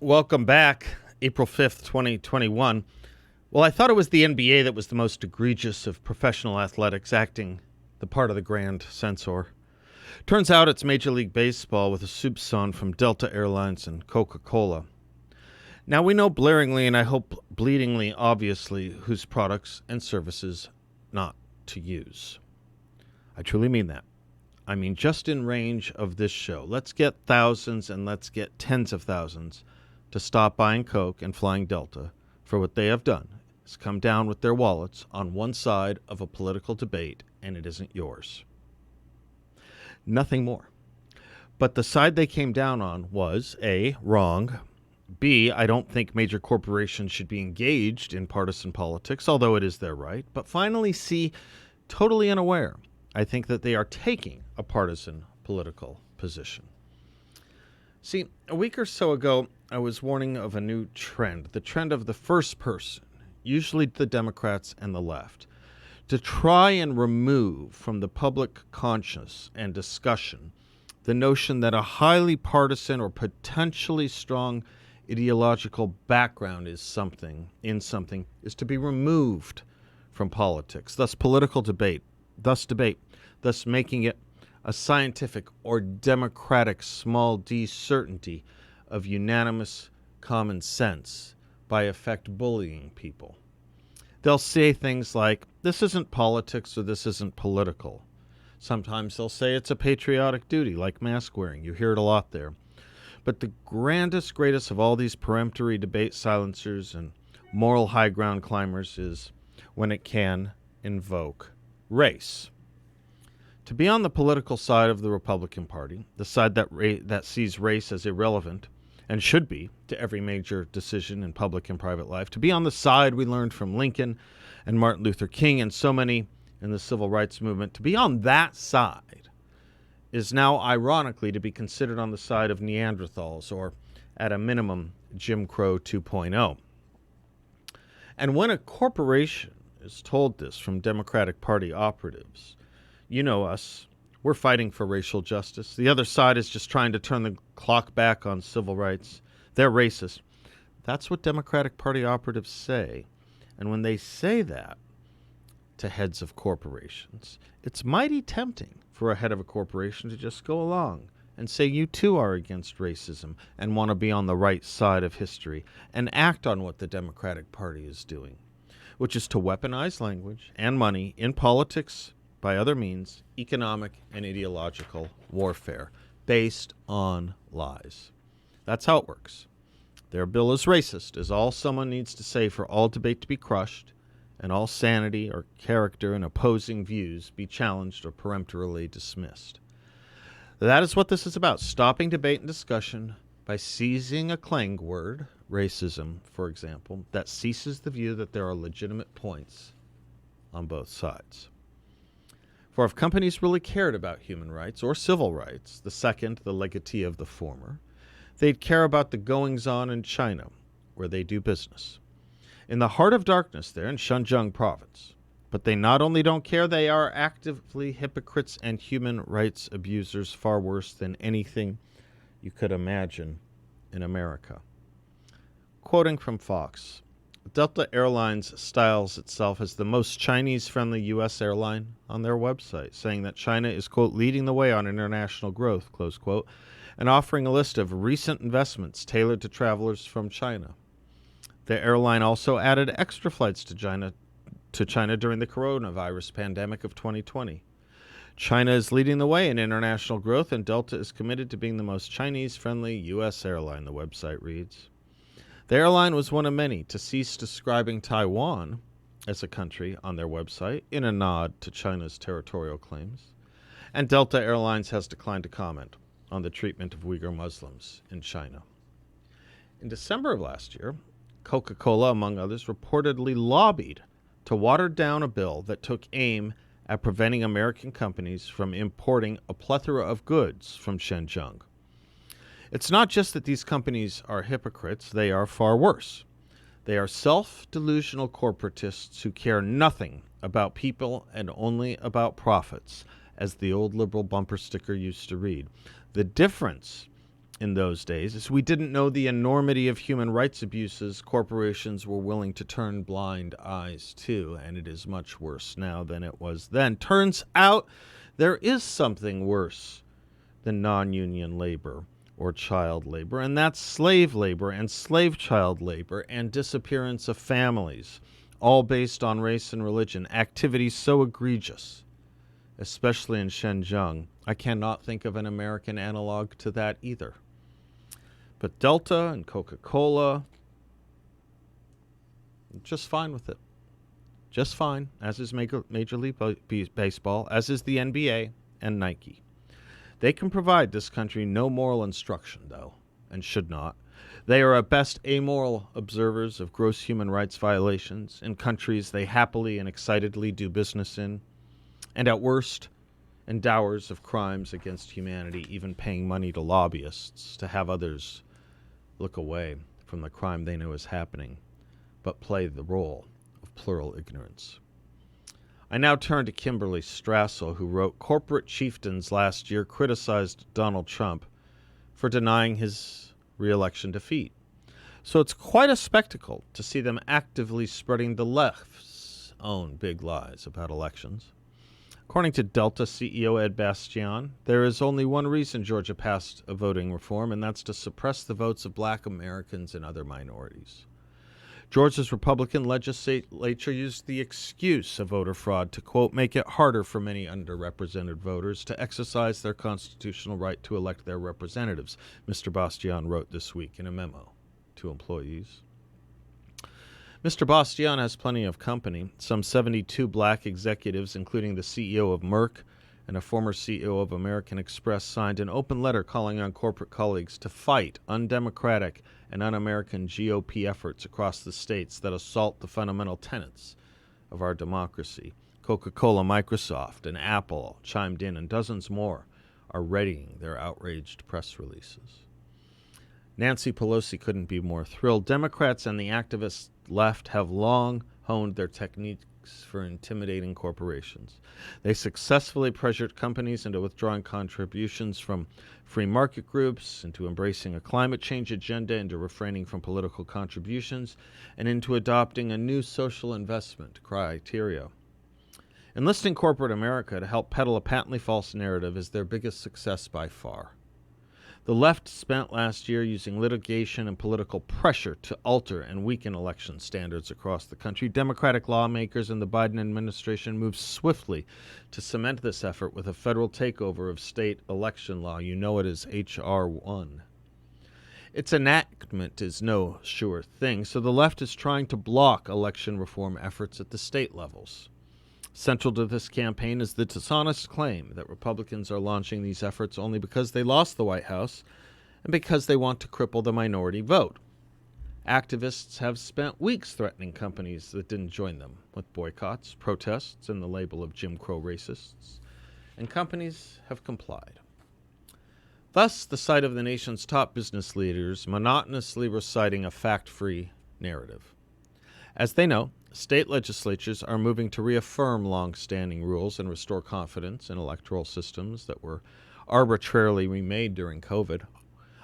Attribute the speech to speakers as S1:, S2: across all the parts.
S1: Welcome back. April 5th, 2021. Well, I thought it was the NBA that was the most egregious of professional athletics, acting the part of the grand censor. Turns out it's Major League Baseball with a soupçon from Delta Airlines and Coca-Cola. Now we know blaringly, and I hope bleedingly obviously, whose products and services not to use. I truly mean that. I mean, just in range of this show. Let's get thousands and let's get tens of thousands to stop buying Coke and flying Delta, for what they have done is come down with their wallets on one side of a political debate, and it isn't yours. Nothing more. But the side they came down on was A, wrong. B, I don't think major corporations should be engaged in partisan politics, although it is their right. But finally, C, totally unaware. I think that they are taking a partisan political position. See, a week or so ago, I was warning of a new trend, the trend of the first person, usually the Democrats and the left, to try and remove from the public conscience and discussion the notion that a highly partisan or potentially strong ideological background is to be removed from politics, thus political debate, thus making it a scientific or democratic small d certainty of unanimous common sense by effect bullying people. They'll say things like, this isn't politics or this isn't political. Sometimes they'll say it's a patriotic duty, like mask wearing. You hear it a lot there. But the greatest of all these peremptory debate silencers and moral high ground climbers is when it can invoke race. To be on the political side of the Republican Party, the side that sees race as irrelevant, and should be, to every major decision in public and private life, to be on the side we learned from Lincoln and Martin Luther King and so many in the civil rights movement, to be on that side is now ironically to be considered on the side of Neanderthals, or at a minimum, Jim Crow 2.0. And when a corporation is told this from Democratic Party operatives, you know us. We're fighting for racial justice. The other side is just trying to turn the clock back on civil rights. They're racist. That's what Democratic Party operatives say. And when they say that to heads of corporations, it's mighty tempting for a head of a corporation to just go along and say you too are against racism and want to be on the right side of history and act on what the Democratic Party is doing, which is to weaponize language and money in politics by other means, economic and ideological warfare based on lies. That's how it works. Their bill is racist, is all someone needs to say for all debate to be crushed and all sanity or character and opposing views be challenged or peremptorily dismissed. That is what this is about, stopping debate and discussion by seizing a clang word, racism, for example, that ceases the view that there are legitimate points on both sides. For if companies really cared about human rights or civil rights, the second, the legatee of the former, they'd care about the goings-on in China, where they do business. In the heart of darkness there in Xinjiang province. But they not only don't care, they are actively hypocrites and human rights abusers, far worse than anything you could imagine in America. Quoting from Fox, Delta Airlines styles itself as the most Chinese-friendly U.S. airline on their website, saying that China is, quote, leading the way on international growth, close quote, and offering a list of recent investments tailored to travelers from China. The airline also added extra flights to China during the coronavirus pandemic of 2020. China is leading the way in international growth, and Delta is committed to being the most Chinese-friendly U.S. airline, the website reads. The airline was one of many to cease describing Taiwan as a country on their website in a nod to China's territorial claims, and Delta Airlines has declined to comment on the treatment of Uyghur Muslims in China. In December of last year, Coca-Cola, among others, reportedly lobbied to water down a bill that took aim at preventing American companies from importing a plethora of goods from Xinjiang. It's not just that these companies are hypocrites, they are far worse. They are self-delusional corporatists who care nothing about people and only about profits, as the old liberal bumper sticker used to read. The difference in those days is we didn't know the enormity of human rights abuses corporations were willing to turn blind eyes to, and it is much worse now than it was then. Turns out there is something worse than non-union labor or child labor, and that's slave labor and slave child labor and disappearance of families, all based on race and religion, activities so egregious, especially in Xinjiang. I cannot think of an American analog to that either. But Delta and Coca-Cola, just fine with it. Just fine, as is Major League Baseball, as is the NBA and Nike. They can provide this country no moral instruction, though, and should not. They are at best amoral observers of gross human rights violations in countries they happily and excitedly do business in, and at worst, endowers of crimes against humanity, even paying money to lobbyists to have others look away from the crime they know is happening, but play the role of plural ignorance. I now turn to Kimberly Strassel, who wrote, "Corporate chieftains last year criticized Donald Trump for denying his re-election defeat. So it's quite a spectacle to see them actively spreading the left's own big lies about elections. According to Delta CEO Ed Bastian, there is only one reason Georgia passed a voting reform, and that's to suppress the votes of black Americans and other minorities. Georgia's Republican legislature used the excuse of voter fraud to, quote, make it harder for many underrepresented voters to exercise their constitutional right to elect their representatives," Mr. Bastian wrote this week in a memo to employees. Mr. Bastian has plenty of company. Some 72 black executives, including the CEO of Merck and a former CEO of American Express, signed an open letter calling on corporate colleagues to fight undemocratic and un-American GOP efforts across the states that assault the fundamental tenets of our democracy. Coca-Cola, Microsoft, and Apple chimed in, and dozens more are readying their outraged press releases. Nancy Pelosi couldn't be more thrilled. Democrats and the activist left have long honed their techniques for intimidating corporations. They successfully pressured companies into withdrawing contributions from free market groups, into embracing a climate change agenda, into refraining from political contributions, and into adopting a new social investment criteria. Enlisting corporate America to help peddle a patently false narrative is their biggest success by far. The left spent last year using litigation and political pressure to alter and weaken election standards across the country. Democratic lawmakers in the Biden administration moved swiftly to cement this effort with a federal takeover of state election law. You know it as H.R. 1. Its enactment is no sure thing, so the left is trying to block election reform efforts at the state levels. Central to this campaign is the dishonest claim that Republicans are launching these efforts only because they lost the White House and because they want to cripple the minority vote. Activists have spent weeks threatening companies that didn't join them with boycotts, protests, and the label of Jim Crow racists, and companies have complied. Thus, the sight of the nation's top business leaders monotonously reciting a fact-free narrative. As they know, state legislatures are moving to reaffirm long-standing rules and restore confidence in electoral systems that were arbitrarily remade during COVID.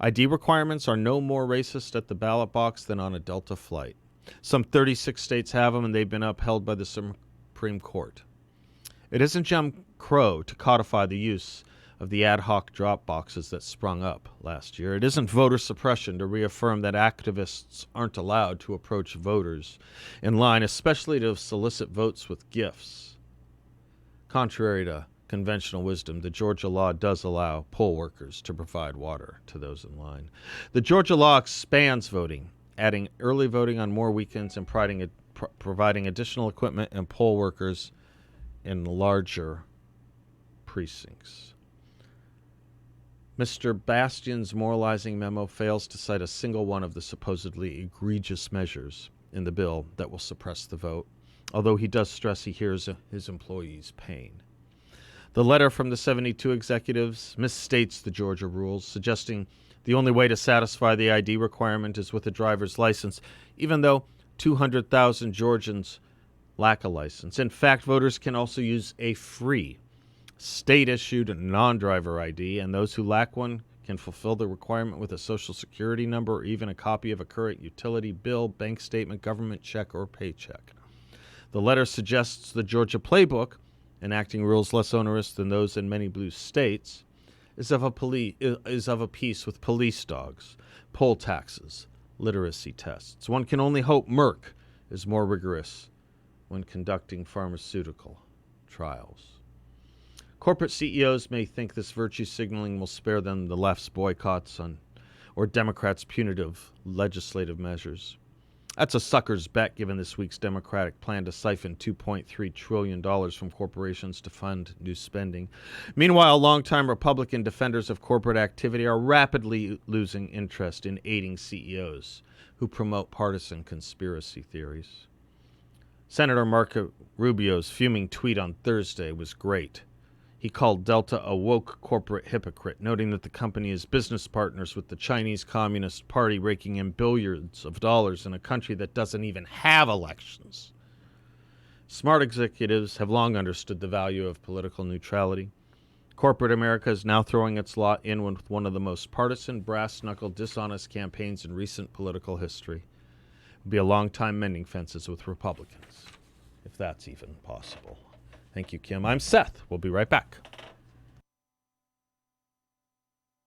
S1: ID requirements are no more racist at the ballot box than on a Delta flight. Some 36 states have them, and they've been upheld by the Supreme Court. It isn't Jim Crow to codify the use of the ad hoc drop boxes that sprung up last year. It isn't voter suppression to reaffirm that activists aren't allowed to approach voters in line, especially to solicit votes with gifts. Contrary to conventional wisdom, the Georgia law does allow poll workers to provide water to those in line. The Georgia law expands voting, adding early voting on more weekends and providing additional equipment and poll workers in larger precincts. Mr. Bastian's moralizing memo fails to cite a single one of the supposedly egregious measures in the bill that will suppress the vote, although he does stress he hears his employees' pain. The letter from the 72 executives misstates the Georgia rules, suggesting the only way to satisfy the ID requirement is with a driver's license, even though 200,000 Georgians lack a license. In fact, voters can also use a free state-issued non-driver ID, and those who lack one can fulfill the requirement with a social security number or even a copy of a current utility bill, bank statement, government check, or paycheck. The letter suggests the Georgia playbook, enacting rules less onerous than those in many blue states, is of a piece with police dogs, poll taxes, literacy tests. One can only hope Merck is more rigorous when conducting pharmaceutical trials. Corporate CEOs may think this virtue signaling will spare them the left's boycotts or Democrats' punitive legislative measures. That's a sucker's bet given this week's Democratic plan to siphon $2.3 trillion from corporations to fund new spending. Meanwhile, longtime Republican defenders of corporate activity are rapidly losing interest in aiding CEOs who promote partisan conspiracy theories. Senator Marco Rubio's fuming tweet on Thursday was great. He called Delta a woke corporate hypocrite, noting that the company is business partners with the Chinese Communist Party, raking in billions of dollars in a country that doesn't even have elections. Smart executives have long understood the value of political neutrality. Corporate America is now throwing its lot in with one of the most partisan, brass-knuckle, dishonest campaigns in recent political history. It will be a long time mending fences with Republicans, if that's even possible. Thank you, Kim. I'm Seth. We'll be right back.